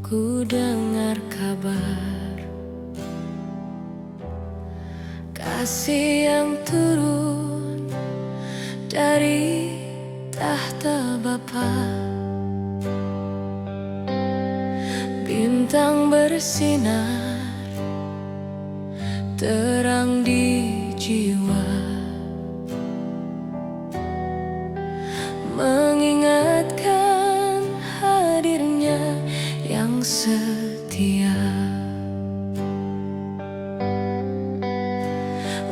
Ku dengar kabar kasih yang turun dari tahta Bapa. Bintang bersinar terang di jiwa, mengingatkan hadirnya yang setia.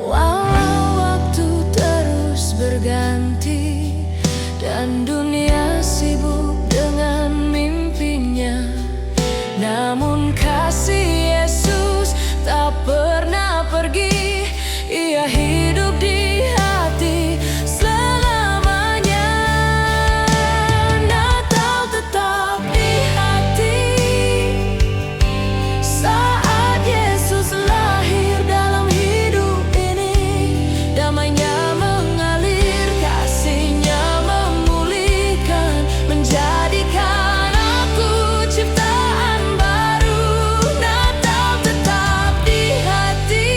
Walau waktu terus berganti dan dunia sibuk dengan mimpinya, namun kasih Yesus tak pernah pergi. Ia hidup di hati selamanya. Natal tetap di hati. Saat Yesus lahir dalam hidup ini, damainya mengalir, kasihnya memulihkan, menjadikan aku ciptaan baru. Natal tetap di hati.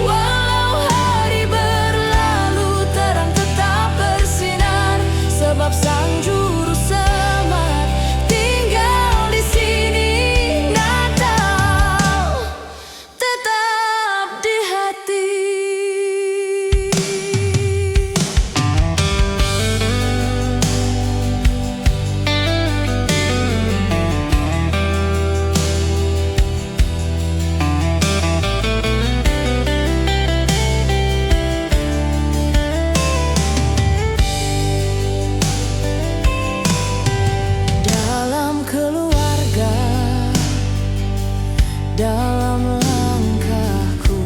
Walau hari berlalu, terang tetap bersinar, sebab Sang Juru Selamat tinggal di sini. Natal tetap di hati. Dalam keluarga, dalam langkahku,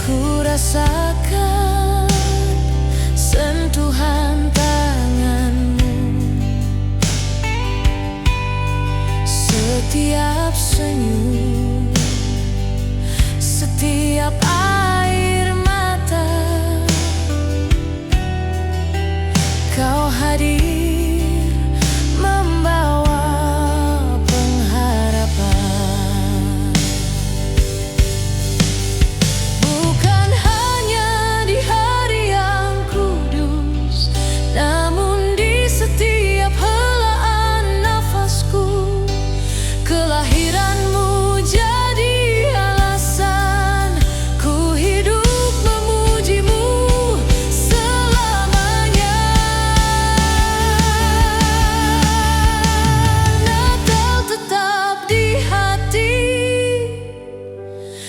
ku rasakan sentuhan tanganmu. Setiap senyum, setiap air mata, Kau hadir membawa pengharapan. Bukan hanya di hari yang kudus, namun di setiap helaan nafasku. Kelahiranmu jadi alasan ku hidup memujimu selamanya. Natal tetap di hati.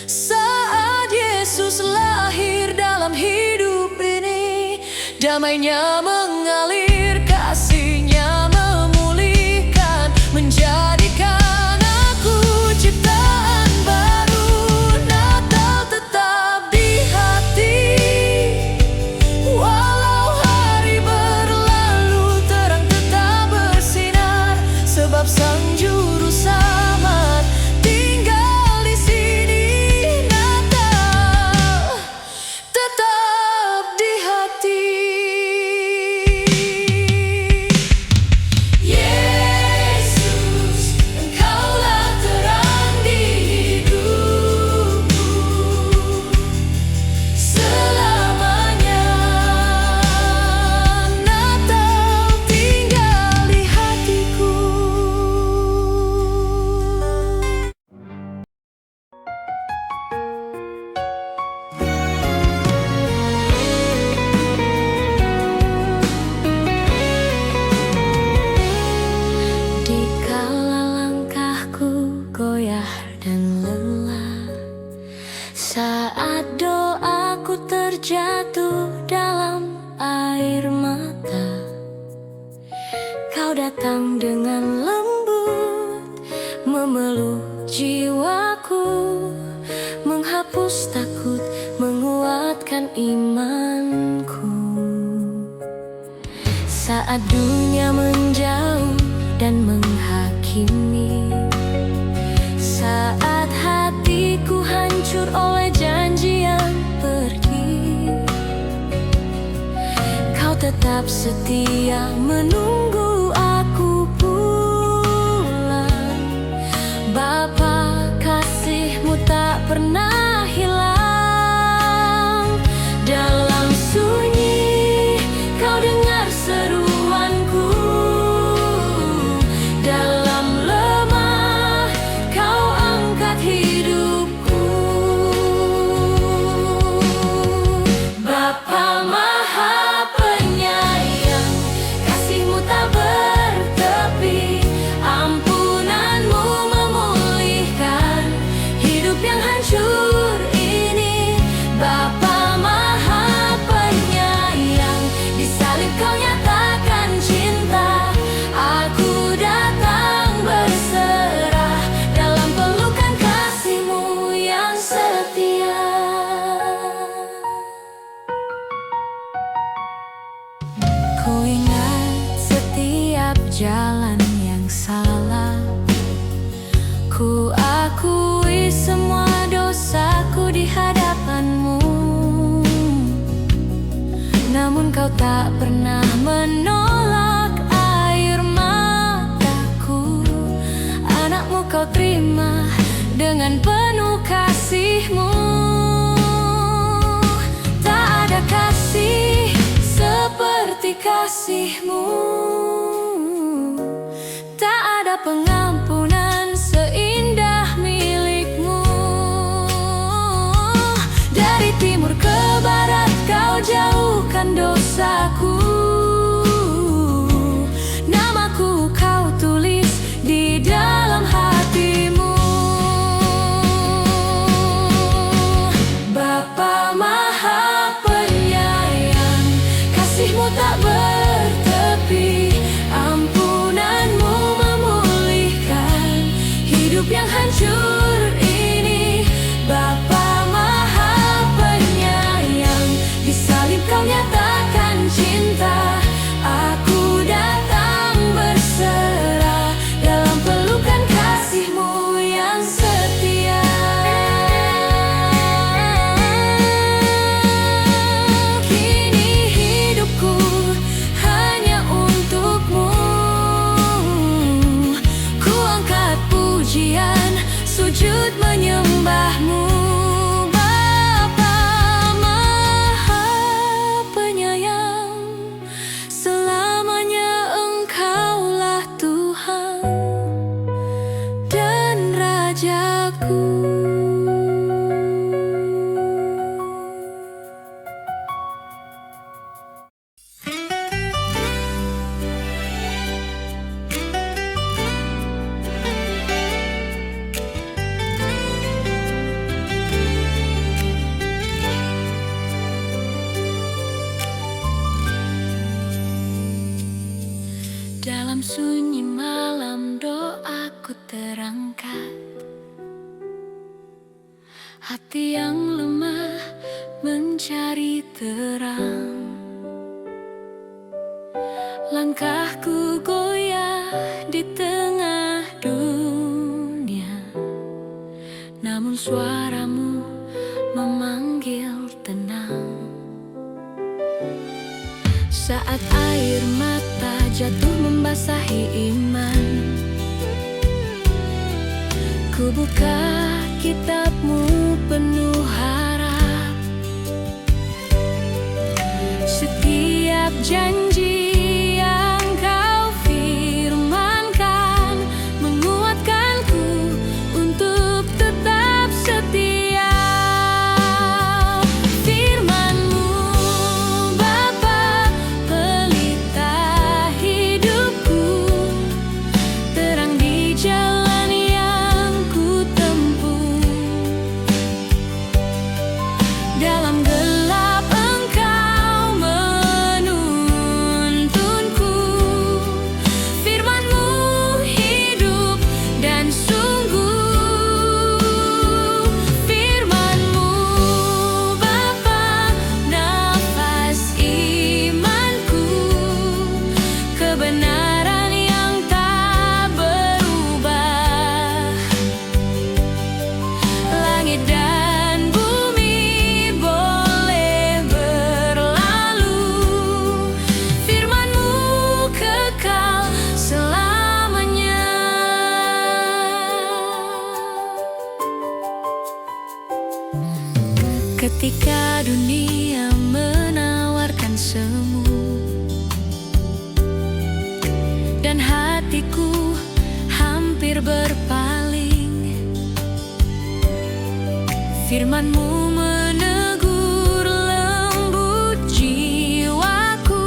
Saat Yesus lahir dalam hidup ini, damainya mengalir, kasihnya memulihkan, menjadikan aku ciptaan baru. Natal tetap di hati. Walau hari berlalu, terang tetap bersinar, sebab Sang Juru Selamat tinggal di sini. Natal tetap di hati. Yesus, Engkaulah terang di hidupku selamanya. Natal tinggal di hatiku. Dikala langkahku goyah dan lelah, saat doaku terjatuh dalam air mata, Kau datang dengan lembut, memeluk jiwaku, menghapus takut, menguatkan imanku. Saat dunia menjauh dan menghakimi, saat hatiku hancur oleh janji yang pergi, Kau tetap setia menunggu aku pulang. Bapa, kasih-Mu tak pernah hilang. Dalam sunyi Kau dengar seruanku, dalam lemah Kau angkat hidupku. Bapa Maha Penyayang, kasih-Mu tak bertepi, ampunan-Mu memulihkan hidup yang hancur ini. Bapa Maha Penyayang, di salib Kau nyatakan cinta. Aku datang berserah dalam pelukan kasih-Mu yang setia. Ku ingat setiap jalan yang salah, ku akui semua dosaku di hadapan-Mu. Namun Kau tak pernah menolak air mataku. Anak-Mu Kau terima dengan penuh kasih-Mu. Tak ada kasih seperti kasih-Mu. Tak ada pengampunan seindah milik-Mu. Dari timur ke barat Kau jauhkan dosaku. Namaku Kau tulis di dalam hati-Mu. Bapa Maha Penyayang, kasih-Mu tak bertepi, ampunan-Mu memulihkan hidup yang hancur ini. Bapa Maha Penyayang, di salib Kau nyatakan cinta. Aku datang berserah dalam pelukan kasih-Mu yang setia. Kini hidupku hanya untuk-Mu. Ku angkat pujian, sujud menyembah-Mu. Bapa Maha Penyayang, selamanya Engkaulah Tuhan dan Rajaku. Dalam sunyi malam doaku terangkat, hati yang lemah mencari terang. Langkahku goyah di tengah dunia, namun suara-Mu memanggil tenang. Saat air mata jatuh membasahi iman, ku buka kitab-Mu penuh harap. Setiap janji yang Kau firmankan menguatkanku untuk tetap setia. Firman-Mu Bapa, pelita hidupku, terang di jalan yang ku tempuh. Dalam gelap Engkau menuntunku. Firman-Mu hidup dan sungguh. Firman-Mu Bapa, nafas imanku, kebenaran yang tak berubah. Langit dan bumi boleh berlalu, ketika dunia menawarkan semu dan hatiku hampir berpaling. Firman-Mu menegur lembut jiwaku,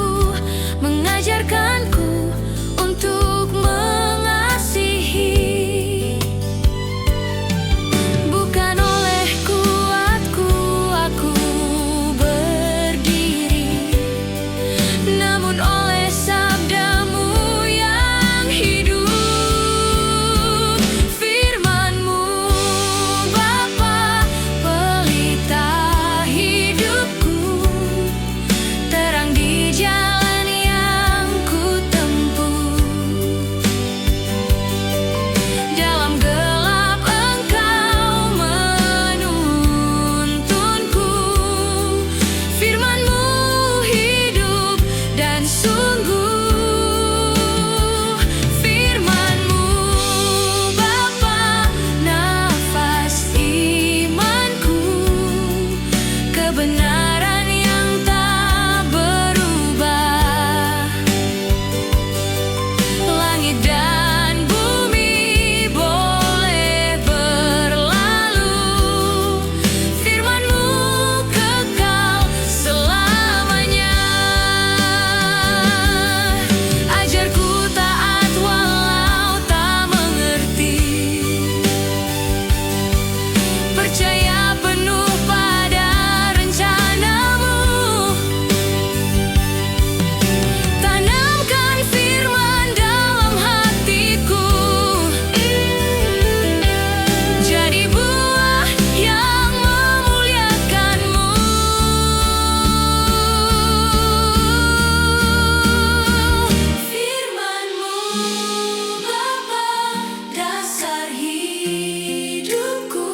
mengajarkanku untuk mengasihi. Bukan oleh kuatku aku berdiri, namun oleh sabda-Mu yang hidup. Firman-Mu Bapa, pelita hidupku, terang di jalan yang ku tempuh. Dalam gelap Engkau menuntunku, firman-Mu hidup dan sungguh. Firman-Mu Bapa, nafas imanku, kebenaran yang tak berubah. Langit dan bumi boleh berlalu, firman-Mu kekal selamanya. Ajarku taat walau tak mengerti, percaya penuh pada rencana-Mu. Tanamkan firman dalam hatiku, jadi buah yang memuliakan-Mu. Firman-Mu Bapa, dasar hidupku,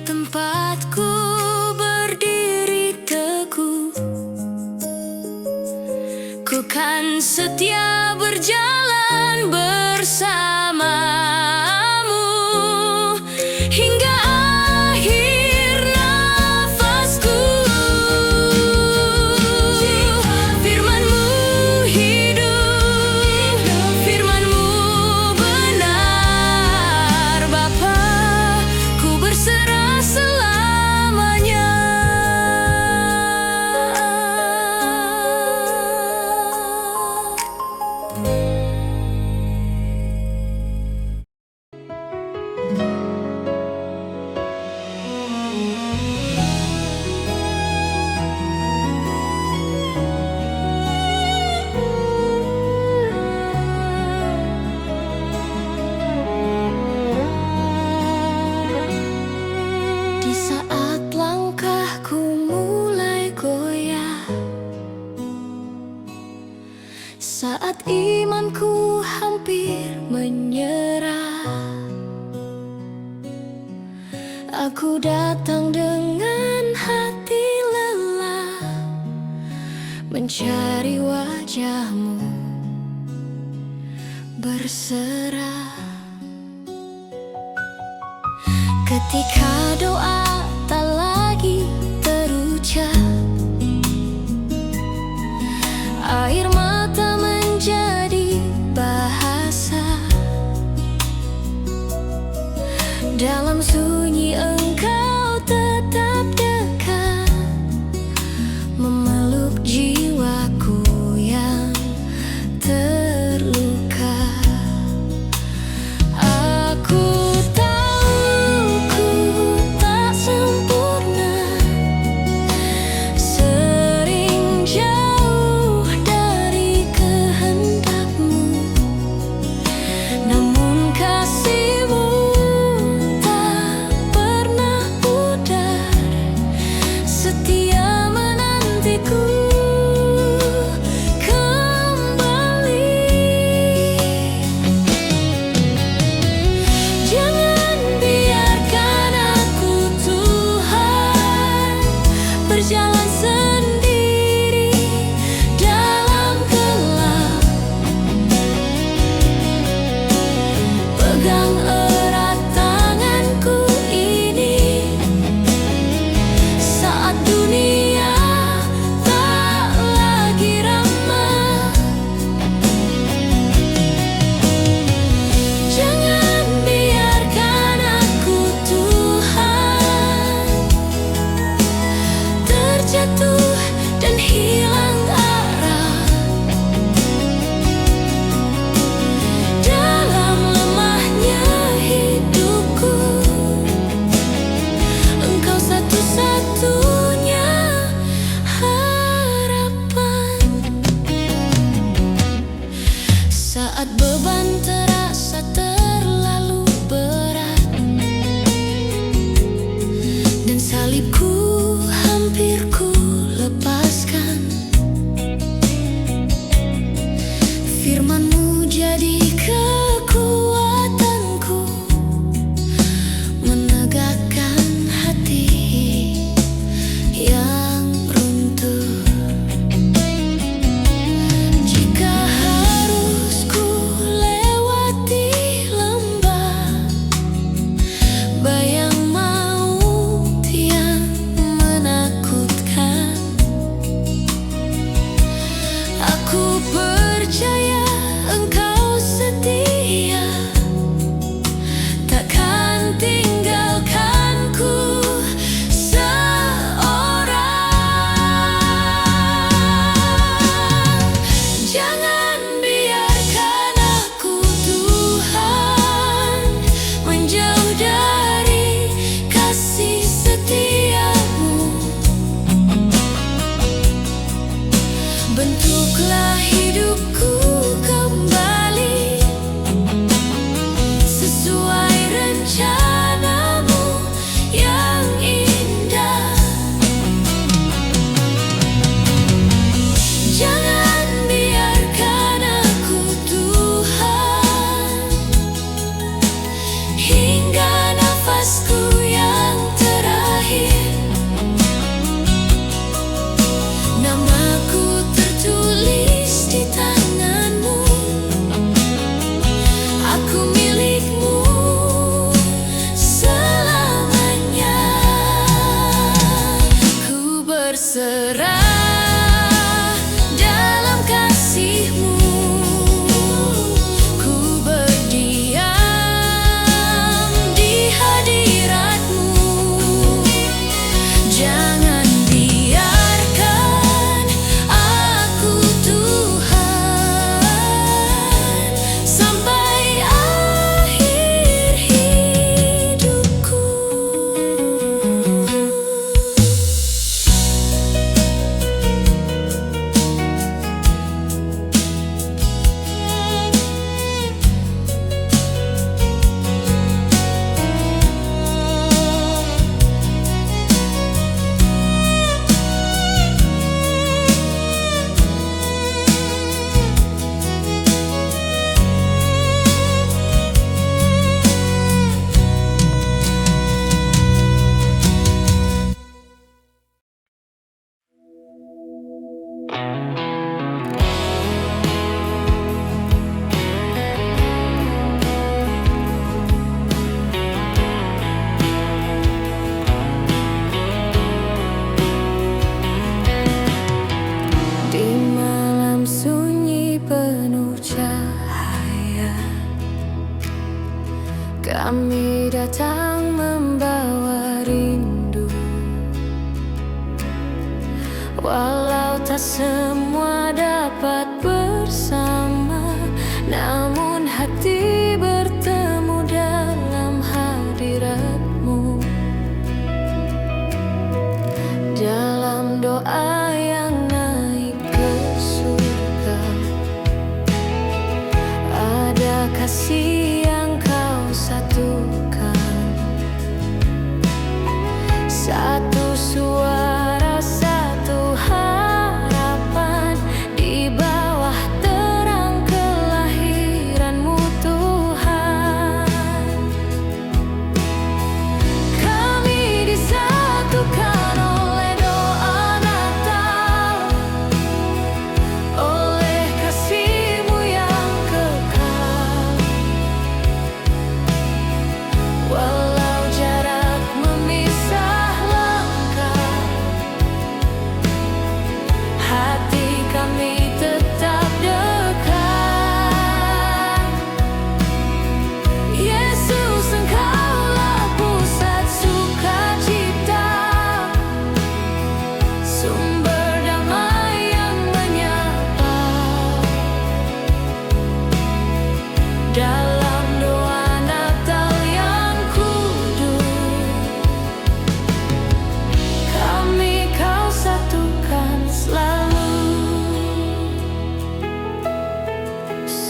tempatku berdiri teguh. Ku kan setia berjalan bersama-Mu hingga akhir nafasku. Firman-Mu hidup, firman-Mu benar Bapa, ku berserah selamanya. Di saat langkahku mulai goyah, saat imanku hampir menyerah, aku datang dengan hati lelah, mencari wajah-Mu, berserah. Ketika doa tak lagi terucap, air mata menjadi bahasa. Dalam sunyi Engkau tetap dekat, memeluk jiwaku yang terluka. Aku tahu ku tak Saat beban terasa terlalu berat dan salibku hampir ku lepaskan, firman-Mu jadi kekuatanku, menegakkan hati yang runtuh. Jika harus ku lewati lembah bayang maut yang menakutkan, aku percaya Engkau setia, takkan tinggalkanku seorang. Jangan biarkan aku, Tuhan, menjauh dari kasih setia-Mu. Bentuklah hidupku kembali sesuai rencana-Mu yang indah. Jangan biarkan aku, Tuhan, hingga nafasku yang terakhir, namaku tertulis di tangan-Mu. Aku milik-Mu selamanya. Ku berserah dalam kasih-Mu, ku berdiam di hadirat-Mu. Jangan biarkan aku, Tuhan, sampai akhir hidupku. Di malam sunyi penuh cahaya, kami datang membawa rindu. Walau tak semua dapat bersama, namun hati bertemu dalam hadirat-Mu. Dalam doa yang naik ke surga, ada kasih yang Kau satukan. Satu suara, satu harapan di bawah terang kelahiran-Mu, Tuhan. Kami disatukan oleh doa Natal, oleh kasih-Mu yang kekal. Walau jarak memisah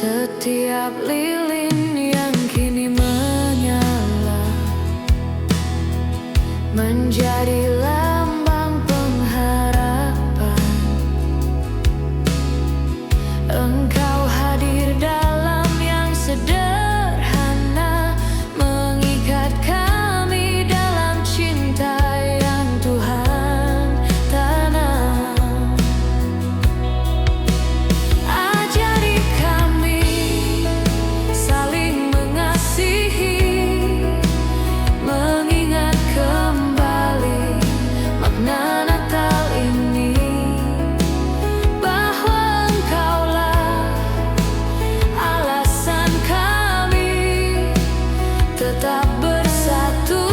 Setiap lilin yang kini menyala menjadi lambang pengharapan. Engkau hadir dalam yang sederhana, mengikat kami dalam cinta yang Tuhan tanam. Ajari kami saling mengasihi, mengingat kembali makna Natal ini, bahwa Engkaulah alasan kami tetap bersatu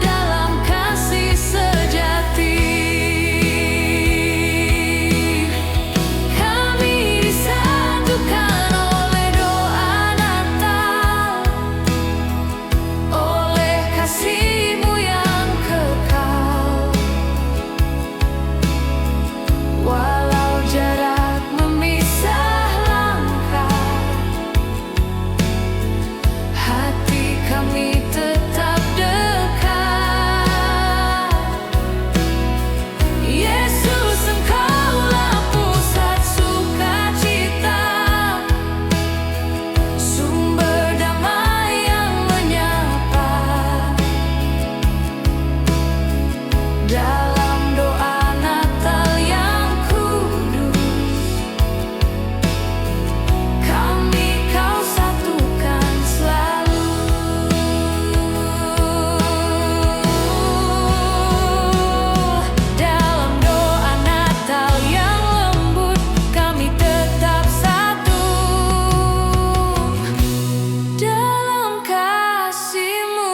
dalam kasih sejati. Kami disatukan oleh doa Natal, oleh kasih-Mu yang kekal. Walau jarak memisah langkah, hati kami tetap dekat. Yesus, Engkaulah pusat sukacita, sumber damai yang menyapa. Dalam doa Natal yang kudus, kami Kau satukan selalu. Dalam doa Natal yang lembut, kami tetap satu dalam kasih-Mu.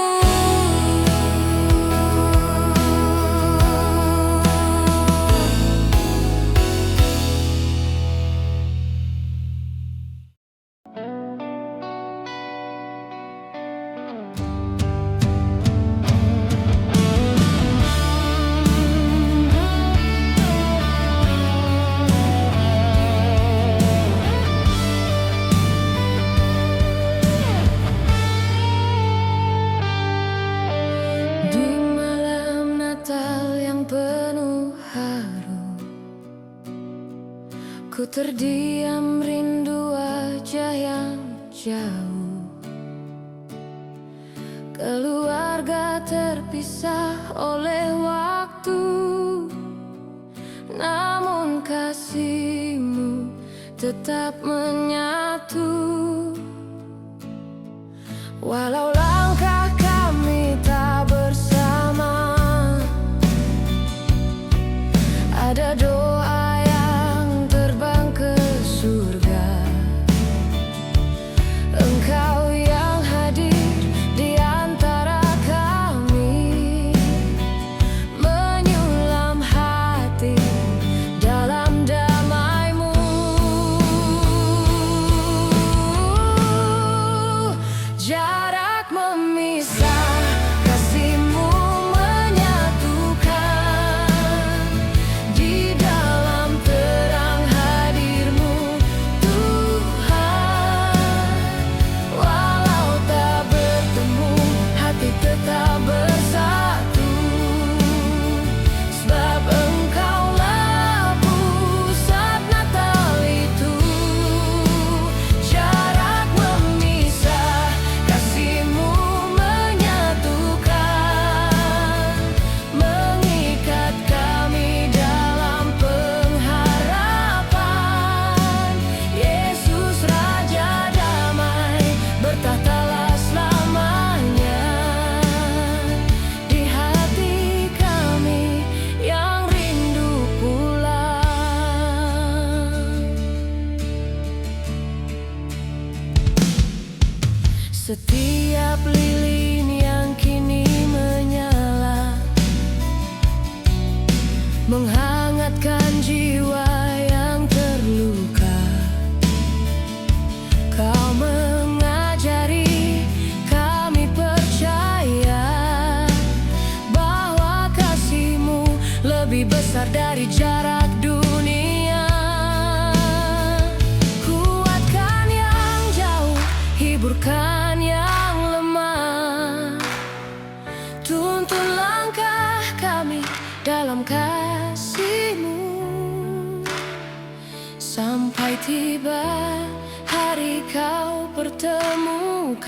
Di malam Natal yang penuh haru, ku terdiam rindu wajah yang jauh. Keluarga terpisah oleh waktu, namun kasih-Mu tetap menyatu. Walau langkah kami tak bersama, ada doa yang terbang ke surga. Engkau yang hadir di antara kami, menyulam hati dalam damai-Mu. Jarak memisah, kasih-Mu menyatukan. Di dalam terang hadir-Mu Tuhan. Walau tak bertemu, hati tetap bersatu, sebab Engkaulah pusat Natal itu. Jarak memisah, kasih-Mu menyatukan, mengikat kami dalam pengharapan. Yesus Raja Damai, bertahtalah selamanya di hati kami yang rindu pulang. Setiap lilin yang kini menyala menghangatkan jiwa yang terluka. Kau mengajari kami percaya bahwa kasih-Mu lebih besar dari jarak dunia. Kuatkan ya hiburkan yang lemah. Tuntun langkah kami dalam kasih-Mu, sampai tiba hari Kau pertemukan.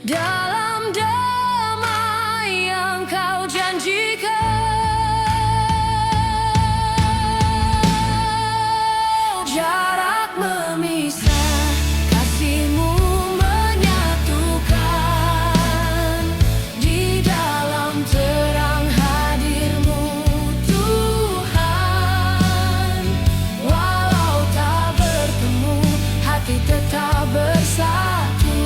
Dalam damai yang Kau janjikan, jarak memisah, kasih-Mu menyatukan. Di dalam terang hadir-Mu Tuhan, walau tak bertemu, hati tetap bersatu.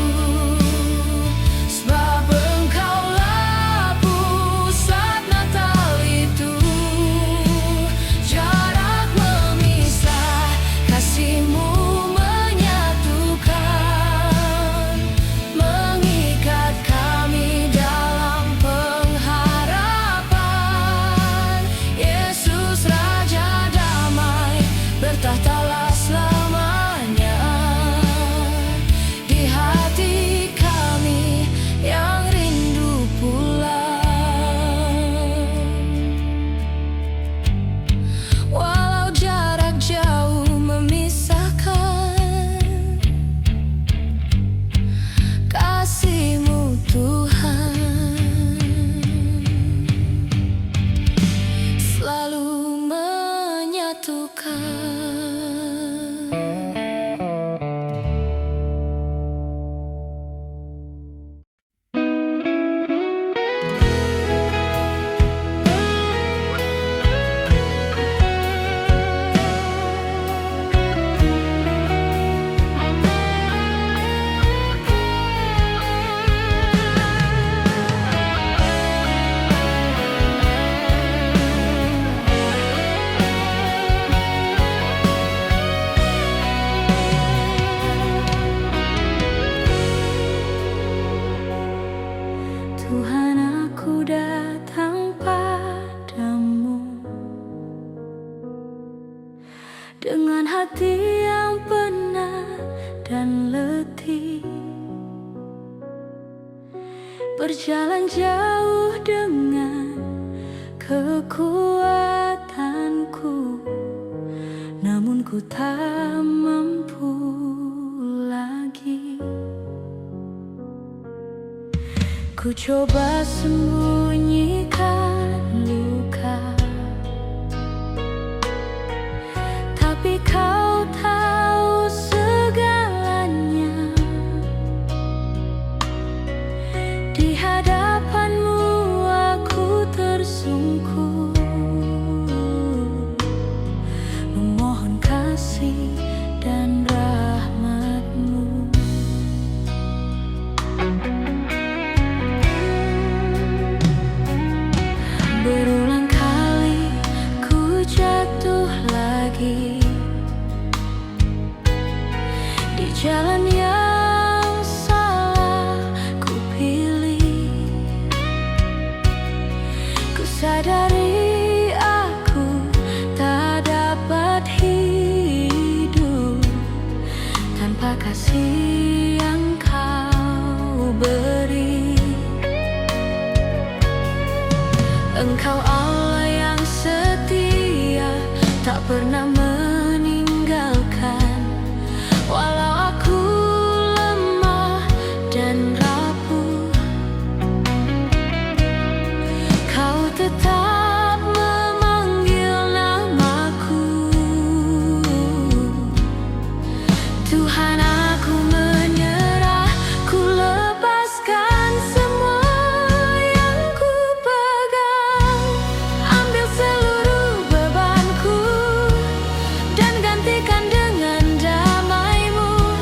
Sebab Engkaulah pusat Natal itu. Jarak memisah, kasih-Mu menyatukan, mengikat kami dalam pengharapan. Yesus Raja Damai, bertahtalah selamanya di hati kami yang rindu pulang. Walau jarak jauh memisahkan, kasih-Mu Tuhan selalu menyatukan. Tuhan, aku datang padamu dengan hati yang penat dan letih, berjalan jauh dengan kekuatanku, namun ku tak mampu lagi. Ku coba sembunyikan luka, tapi Kau tahu segalanya. Di hadapan-Mu aku tersungkur, memohon kasih dan rahmat-Mu. Berulang kali ku jatuh lagi di jalan yang salah ku pilih. Ku sadari aku tak dapat hidup tanpa kasih yang Kau beri. Engkau Allah yang setia, tak pernah meninggalkan. Walau aku lemah dan rapuh, Kau tetap memanggil namaku. Tuhan, aku menyerah, ku lepaskan semua yang ku pegang. Ambil seluruh bebanku dan gantikan dengan damai-Mu.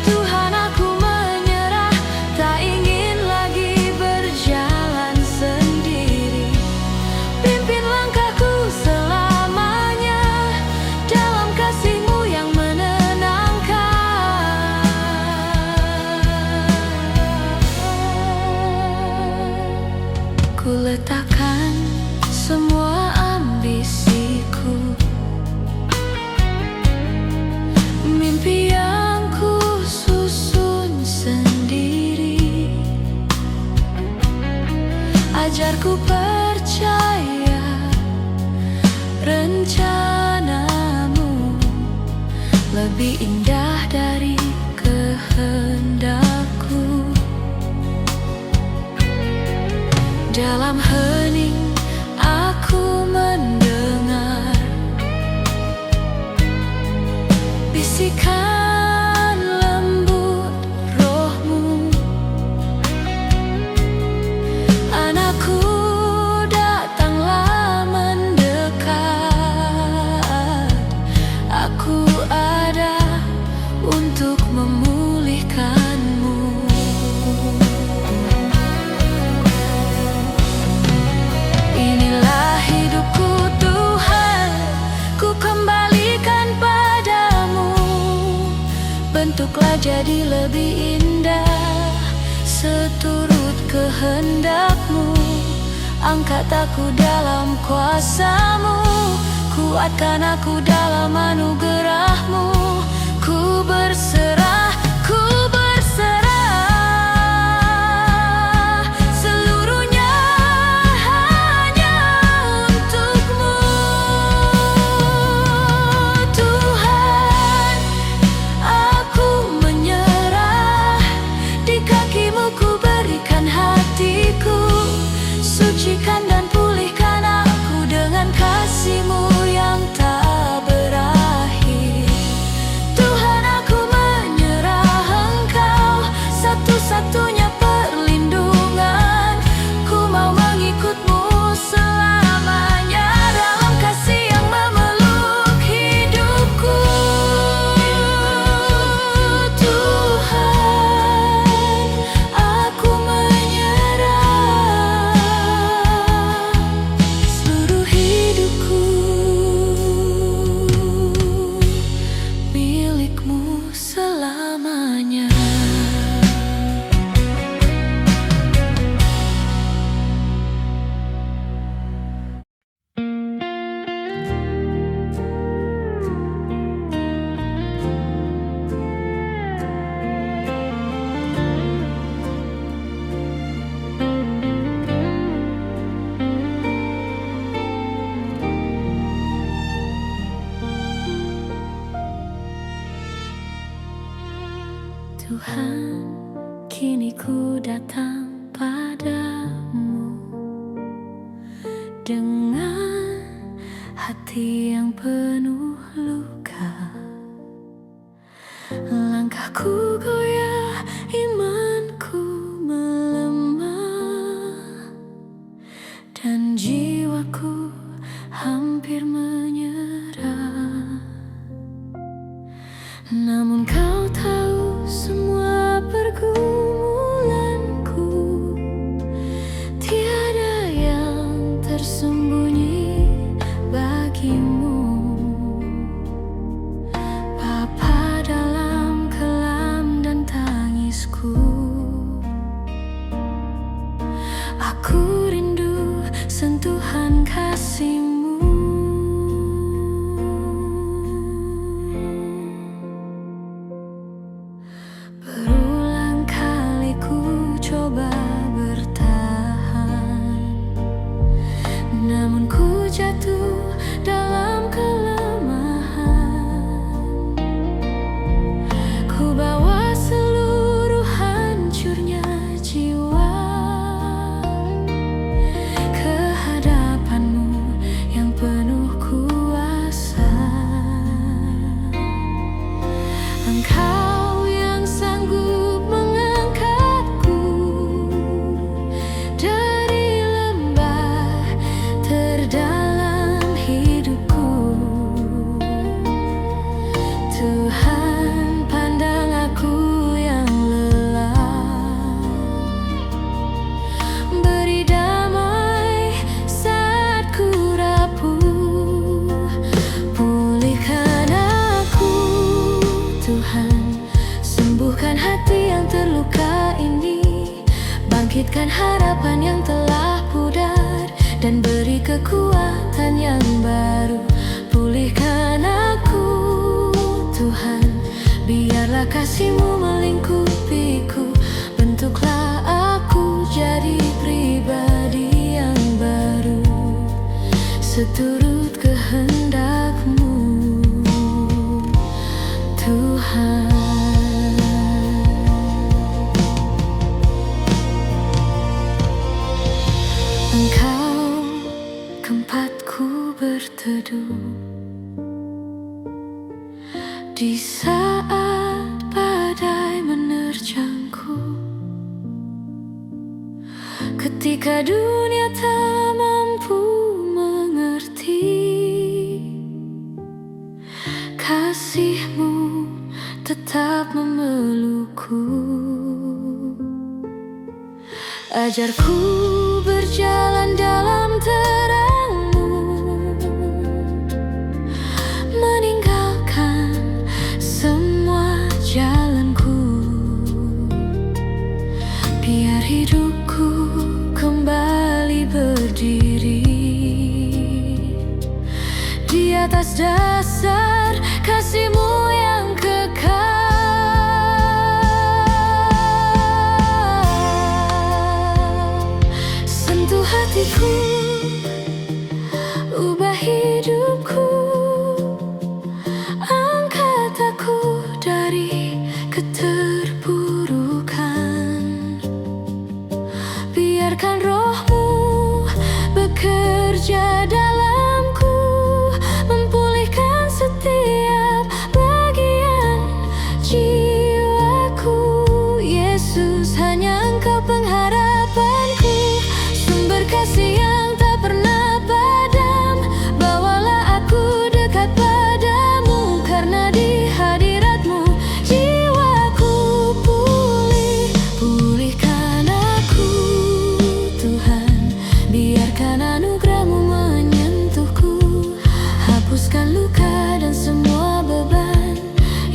Tuhan, aku menyerah, tak ingin lagi berjalan sendiri. Pimpin langkahku selamanya dalam kasih-Mu yang menenangkan. Ku letakkan semua ambisiku lebih indah dari kehendakku. Dalam hening aku mendengar bisikan lembut rohmu. Anakku, datanglah mendekat. Aku ada untuk memulihkanmu. Inilah hidupku Tuhan, ku kembalikan padamu. Bentuklah jadi lebih indah seturut kehendakmu. Angkat aku dalam kuasamu, kuatkan aku dalam anugerahmu. Ku berserah, ku berserah, seluruhnya hanya untukmu. Tuhan, aku menyerah, di kakimu ku berikan hatiku. Sucikan dan pulihkan aku dengan kasih-Mu yang tak berakhir. Tuhan, aku menyerah Engkau, satu-satunya perlindungan. Ku mau mengikut-Mu selamanya, dalam kasih yang memeluk hidupku. Tuhan, aku menyerah seluruh hidupku, milik-Mu selamanya. Tuhan, kini ku datang padamu dengan hati yang penuh luka. Langkahku goyah, imanku melemah, dan jiwaku hampir menyerah. Namun Kau tahu semua pergumulanku, tiada yang tersembunyi bagi-Mu. Bapa dalam kelam dan tangisku, aku rindu sentuhan kasih-Mu. Berulang kali ku coba bertahan, namun ku jatuh dalam kelemahan. Ku bawa seluruh hancurnya jiwa ke hadapan-Mu yang penuh kuasa. Engkau yang sanggup mengangkatku dari lembah terdalam hidupku. Tuhan, pandang aku yang lelah, beri damai saat ku rapuh. Pulihkan aku, Tuhan, sembuhkan hati yang terluka ini. Bangkitkan harapan yang telah pudar, dan beri kekuatan yang baru. Pulihkan aku, Tuhan, biarlah kasih-Mu melingkupiku. Bentuklah aku jadi pribadi yang baru, seturut kehendak-Mu. Di saat badai menerjangku, ketika dunia tak mampu mengerti, kasih-Mu tetap memelukku. Ajarku berjalan dalam terang-Mu, meninggalkan semua jalanku. Biar hidupku kembali berdiri di atas dasar kasih-Mu yang kekal. Sentuh hatiku, ubah hidupku, angkat aku dari keterpurukan. Biarkan Roh-Mu bekerja dalamku, memulihkan setiap bagian jiwaku. Yesus, hanya Engkau pengharapanku, sumber kasih yang tak pernah padam. Bawalah aku dekat padamu, karena di hadirat-Mu jiwaku pulih. Pulihkan aku, Tuhan, biarkan anugerah-Mu menyentuhku. Hapuskan luka dan semua beban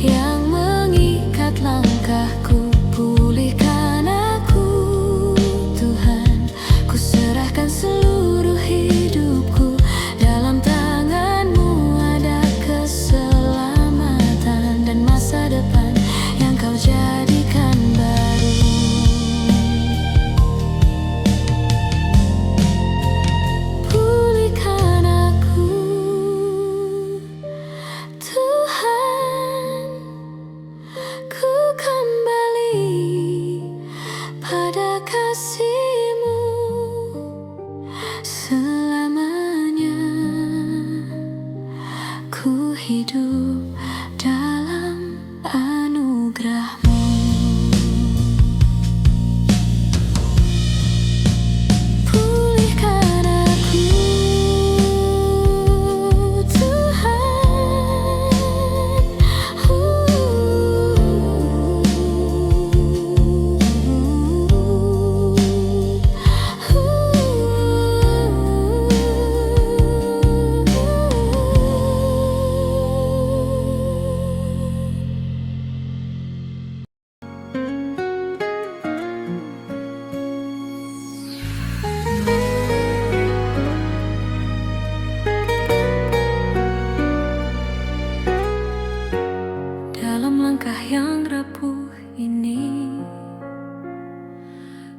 yang mengikat langkahku. Pulihkan aku, Tuhan, ku serahkan seluruh hidupku. Dalam tangan-Mu ada keselamatan dan masa depan yang Kau jadikan baru. Pulihkan aku, Tuhan, ku kembali pada kasih-Mu selamanya. Ku hidup dalam anugerah-Mu. Pulihkan aku, Tuhan. Dalam langkah yang rapuh ini,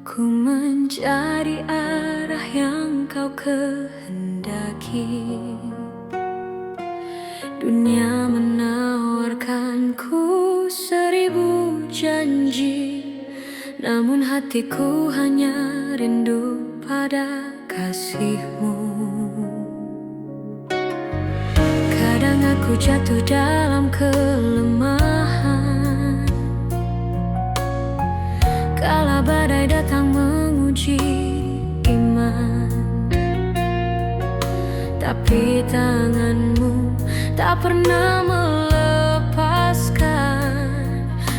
ku mencari arah yang Kau kehendaki. Dunia menawarkanku 1000 janji, namun hatiku hanya rindu pada kasih-Mu. Kadang aku jatuh dalam kelemahan, kala badai datang menguji iman. Tapi tangan-Mu tak pernah melepaskan.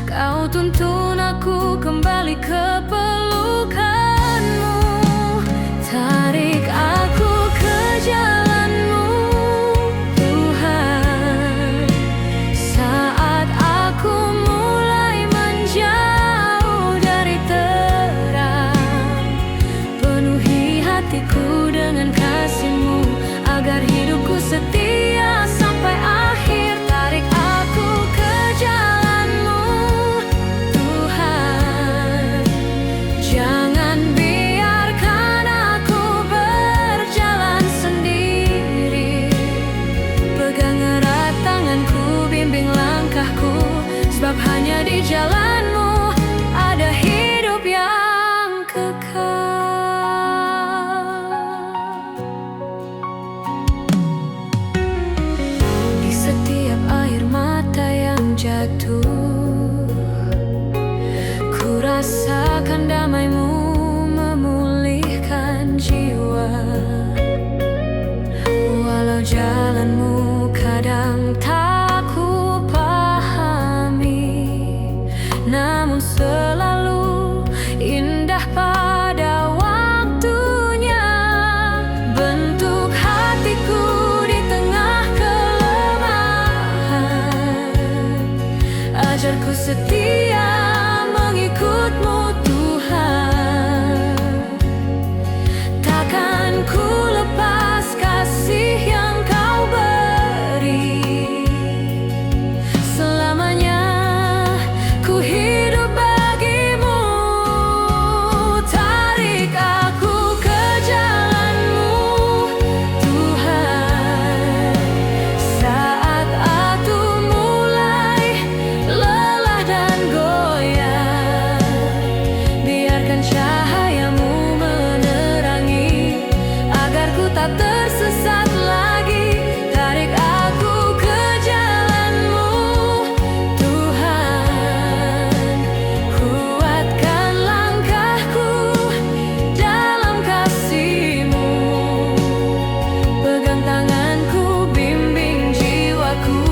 Kau tuntun aku kembali ke pelukan-Mu. Tarik aku ke jalan-Mu, Tuhan. Saat aku mulai menjauh dari terang, penuhi hatiku dengan kasih-Mu, agar hidupku setia sampai akhir. Tarik aku ke jalan-Mu, Tuhan. Jangan biarkan aku berjalan sendiri. Pegang erat tanganku, bimbing langkahku, sebab hanya di jalan-Mu ada hidup yang kekal. Di setiap air mata yang ajarku setia mengikut-Mu Tuhan. Takkan ku lepas kasih yang Kau beri. Selamanya ku hidup bagimu. Tarik aku ke jalan-Mu Tuhan. Saat aku mulai lelah dan goyah, biarkan cahaya-Mu menerangi agar ku tak tersesat lagi. Tarik aku ke jalan-Mu Tuhan. Kuatkan langkahku dalam kasih-Mu. Pegang tanganku, bimbing jiwaku,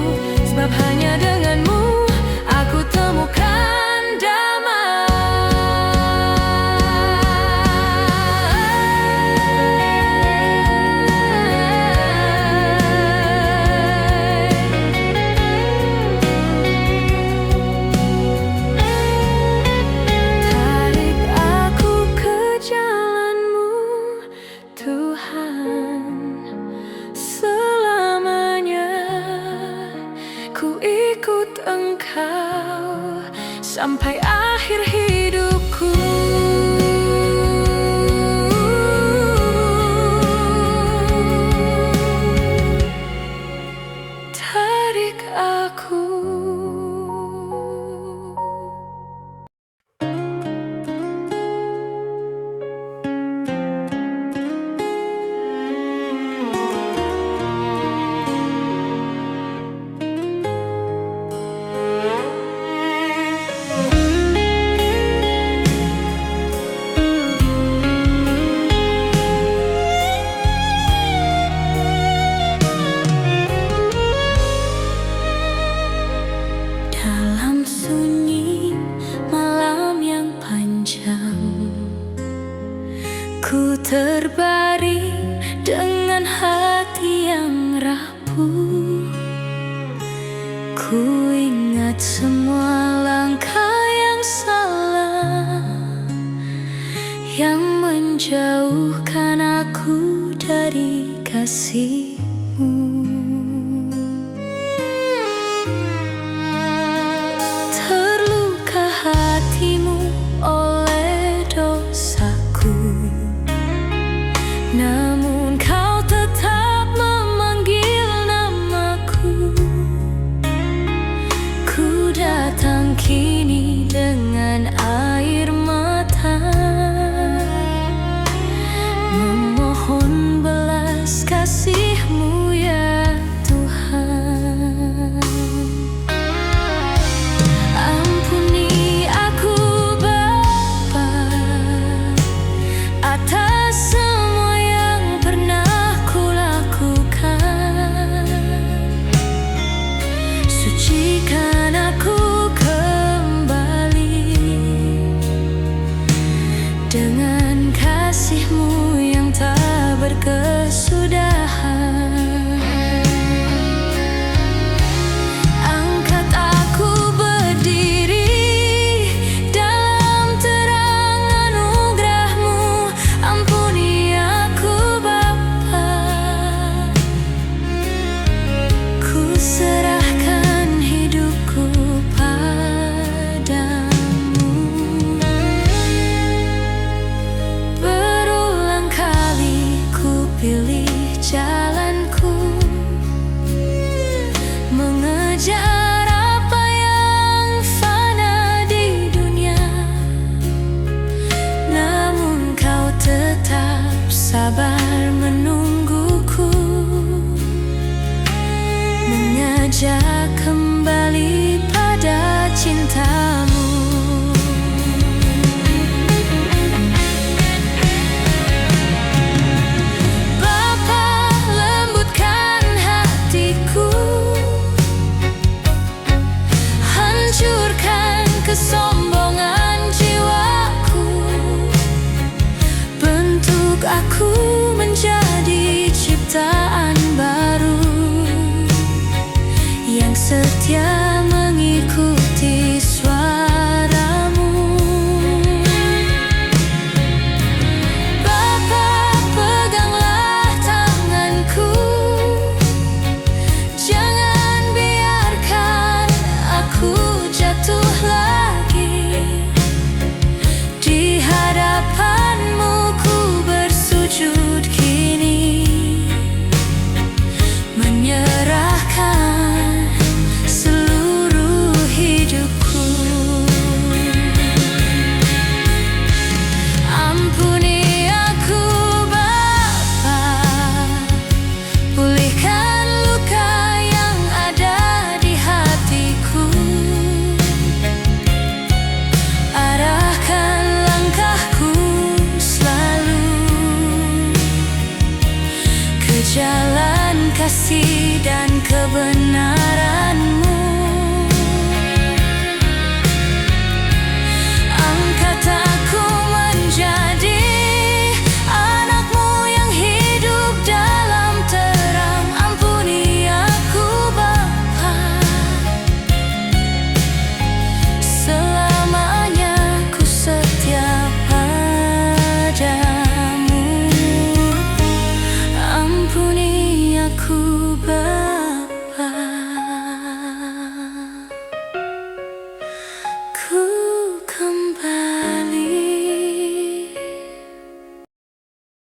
sebab hanya dengan-Mu aku temukan damai. Tarik aku ke jalan-Mu Tuhan. Selamanya ku ikut Engkau sampai akhir hidupku. Tarik aku. Dalam sunyi malam yang panjang, ku terbaring dengan hati yang rapuh. Ku ingat semua langkah yang salah, yang menjauhkan aku dari kasih-Mu. Terluka hati-Mu oleh dosaku, namun Kau tetap memanggil namaku. Ku datang kini dengan air mata, memohon belas kasih-Mu ya Tuhan. Ampuni aku Bapa atas semua yang pernah kulakukan. Sucikan aku kembali dengan kasih-Mu yang tak berkesudahan. Angkat aku berdiri dalam terang anugerah-Mu. Ampuni aku Bapa, ku serahkan hidupku padamu. Berulang kali ku pilih jalanku, mengejar apa yang fana di dunia, namun Kau tetap sabar menungguku, mengajak kembali pada cinta-Mu. Bapa, lembutkan hatiku, hancurkan kesombongan.